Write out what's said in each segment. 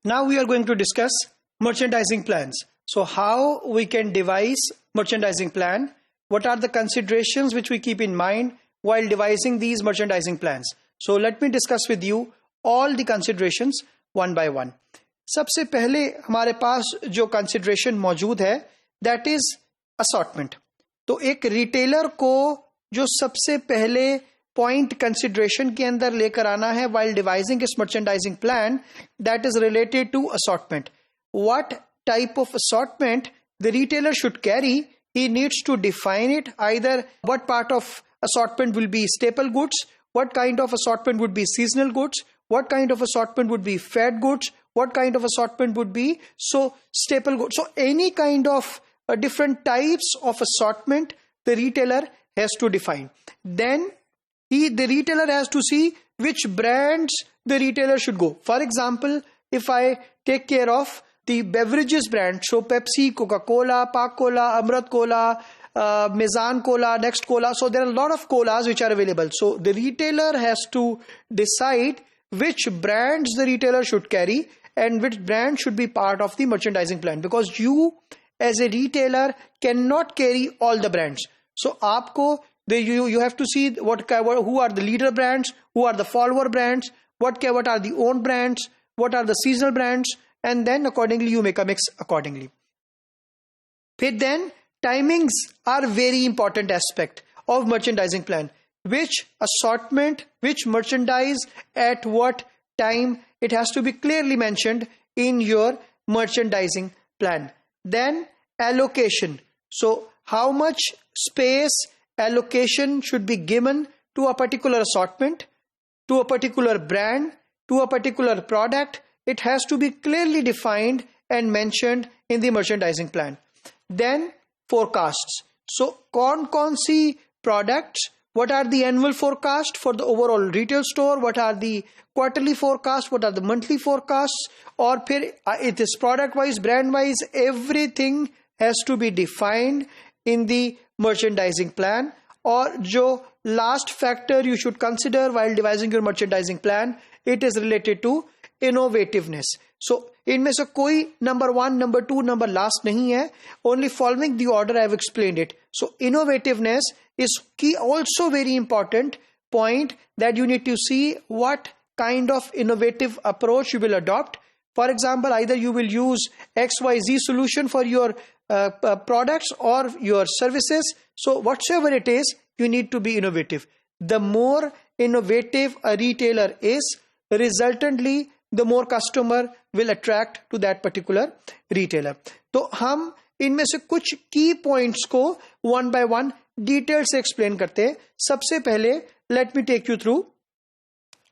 Now we are going to discuss merchandising plans. So how we can devise merchandising plan, what are the considerations which we keep in mind while devising these merchandising plans. So let me discuss with you all the considerations one by one. सबसे पहले हमारे पास जो consideration मौजूद है that is assortment. तो एक retailer को जो सबसे पहले point consideration के अंदर लेकर आना है while devising his merchandising plan, that is related to assortment. What type of assortment the retailer should carry, he needs to define it. Either what part of assortment will be staple goods, what kind of assortment would be seasonal goods, what kind of assortment would be fad goods, what kind of assortment would be staple goods. So any kind of different types of assortment the retailer has to define. Then the retailer has to see which brands the retailer should go. For example, if I take care of the beverages brand, so Pepsi, Coca-Cola, Park Cola, Amrit Cola, Mizan Cola, Next Cola. So there are a lot of colas which are available. So the retailer has to decide which brands the retailer should carry and which brand should be part of the merchandising plan, because you as a retailer cannot carry all the brands. So you have to see who are the leader brands, who are the follower brands, what are the own brands, what are the seasonal brands, and then accordingly you make a mix accordingly. Then timings are very important aspect of merchandising plan. Which assortment, which merchandise at what time, it has to be clearly mentioned in your merchandising plan. Then allocation. So how much space allocation should be given to a particular assortment, to a particular brand, to a particular product. It has to be clearly defined and mentioned in the merchandising plan. Then forecasts. So कौन सी products, what are the annual forecast for the overall retail store, what are the quarterly forecast, what are the monthly forecasts, or it is product wise, brand wise, everything has to be defined in the merchandising plan. Or जो last factor you should consider while devising your merchandising plan, it is related to innovativeness. So इनमें से कोई number 1, number 2, number last नहीं है, only following the order I have explained it. So innovativeness is key, also very important point, that you need to see what kind of innovative approach you will adopt. For example, either you will use XYZ solution for your products or your services. So whatsoever it is, you need to be innovative. The more innovative a retailer is, resultantly the more customer will attract to that particular retailer. तो हम इनमें से कुछ key points को one by one detail से explain करते हैं. सबसे पहले let me take you through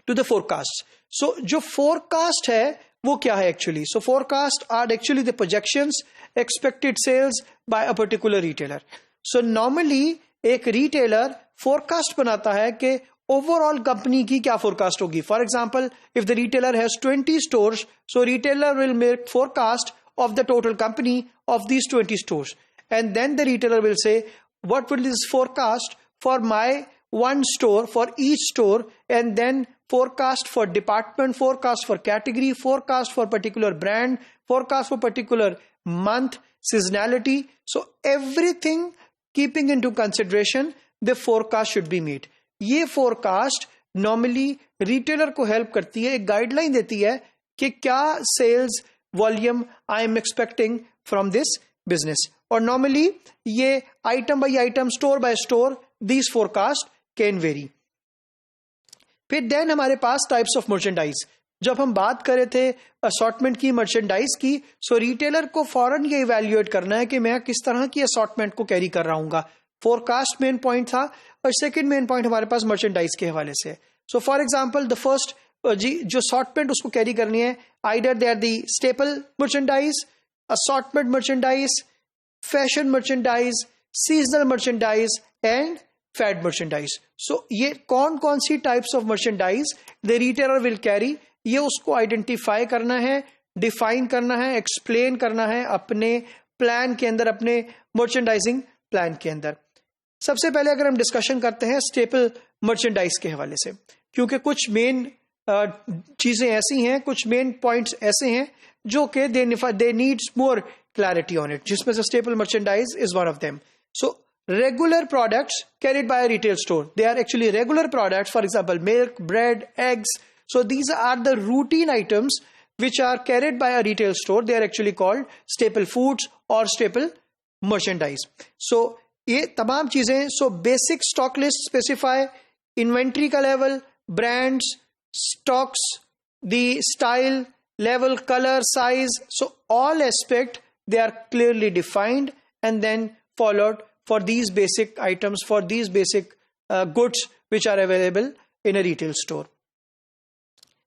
to the forecast. So जो forecast है वो क्या है actually? So forecast are actually the projections, expected sales by a particular retailer. So normally एक retailer forecast बनाता है कि overall company की क्या forecast होगी. For example, if the retailer has 20 stores, so retailer will make forecast of the total company of these 20 stores. And then the retailer will say, what will this forecast for my one store, for each store, and then forecast for department, forecast for category, forecast for particular brand, forecast for particular month, seasonality. So everything keeping into consideration, the forecast should be made. ये forecast normally retailer को help करती है, एक guideline देती है कि क्या sales volume I am expecting from this business. और normally ये item by item, store by store, these forecast can vary. फिर then हमारे पास types of merchandise. जब हम बात कर रहे थे assortment की, merchandise की, so retailer को फौरन ये evaluate करना है कि मैं किस तरह की assortment को carry कर रहा हूँगा. Forecast main point था और second main point हमारे पास merchandise के हवाले से. So for example, the first जो assortment उसको carry करनी है, either they are the staple merchandise, assortment merchandise, fashion merchandise, seasonal merchandise and fad merchandise. So ये कौन सी types of merchandise the retailer will carry, ये उसको identify करना है, define करना है, explain करना है अपने plan के अंदर, अपने merchandising plan के अंदर. सबसे पहले अगर हम डिस्कशन करते हैं स्टेपल मर्चेंडाइज के हवाले से, क्योंकि कुछ मेन चीजें ऐसी हैं, कुछ मेन पॉइंट्स ऐसे हैं जो कि दे needs more clarity on it, जिसमें से staple merchandise is one of them. So regular products carried by a retail store, they are actually regular products, for example milk, bread, eggs. So these are the routine items which are carried by a retail store. They are actually called staple foods or staple merchandise. So ये तमाम चीजें, so basic stock list specify inventory का level, brands, stocks, the style, level, color, size. So all aspect they are clearly defined and then followed for these basic items, for these basic goods which are available in a retail store.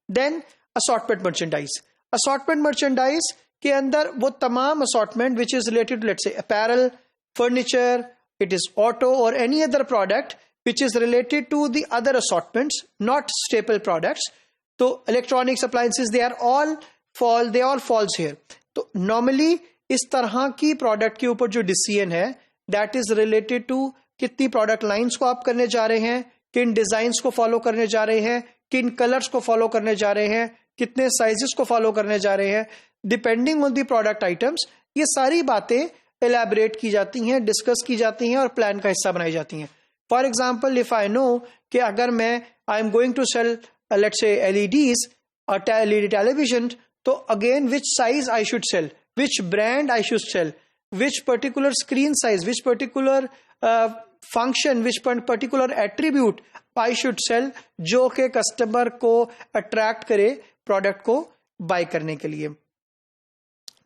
Then assortment merchandise. Assortment merchandise के अंदर वो तमाम assortment which is related to, let's say, apparel, furniture, it is auto or any other product which is related to the other assortments, not staple products. So electronics, appliances, they all falls here. तो normally इस तरह की product के ऊपर जो decision है, that is related to कितनी product lines को आप करने जा रहे हैं, किन designs को follow करने जा रहे हैं, किन colors को follow करने जा रहे हैं, कितने sizes को follow करने जा रहे हैं, depending on the product items. ये सारी बातें elaborate की जाती हैं, discuss की जाती हैं और plan का हिस्सा बनाई जाती हैं. For example, if I know कि अगर मैं I am going to sell let's say LEDs or LED television, तो again which size I should sell, which brand I should sell, which particular screen size, which particular function, which particular attribute I should sell, जो के customer को attract करे product को bye करने के लिए.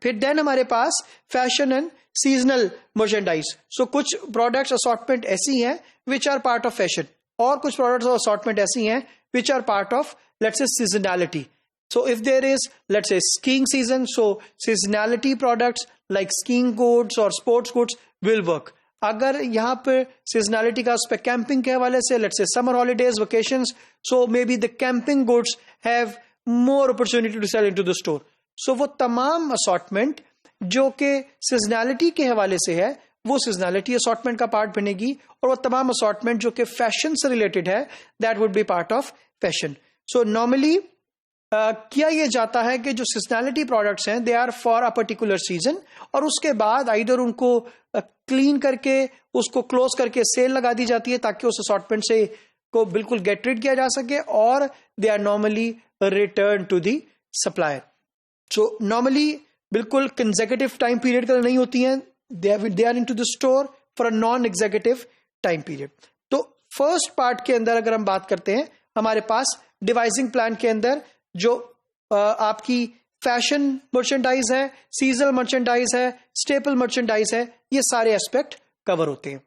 फिर देन हमारे पास fashion and seasonal merchandise. So कुछ प्रोडक्ट्स असॉर्टमेंट ऐसी हैं which are part of fashion, और कुछ प्रोडक्ट्स असॉर्टमेंट ऐसी हैं which are part of let's say seasonality. So if there is, let's say, skiing season, so seasonality products like skiing goods or sports goods will work. अगर यहाँ पे seasonality का उस पे camping के हवाले से, let's say summer holidays, vacations, so maybe the camping goods have more opportunity to sell into the store. So वो तमाम assortment जो कि seasonality के हवाले से है, वो seasonality assortment का part बनेगी, और वो तमाम assortment जो कि fashion से related है, that would be part of fashion. So normally किया ये जाता है कि जो सीजनैलिटी प्रोडक्ट्स हैं they are for a particular season, और उसके बाद आइदर उनको क्लीन करके उसको क्लोज करके सेल लगा दी जाती है ताकि उस असॉर्टमेंट से को बिल्कुल गेट रिड किया जा सके, और they are normally return to the supplier. So normally बिल्कुल कंसेक्यूटिव टाइम पीरियड का नहीं होती हैं, they are into the store for a non executive time period. तो फर्स्ट पार्ट के अंदर अगर हम बात करते हैं, हमारे पास डिवाइसिंग प्लान के अंदर जो आपकी फैशन मर्चेंडाइज है, सीजनल मर्चेंडाइज है, स्टेपल मर्चेंडाइज है, ये सारे एस्पेक्ट कवर होते हैं.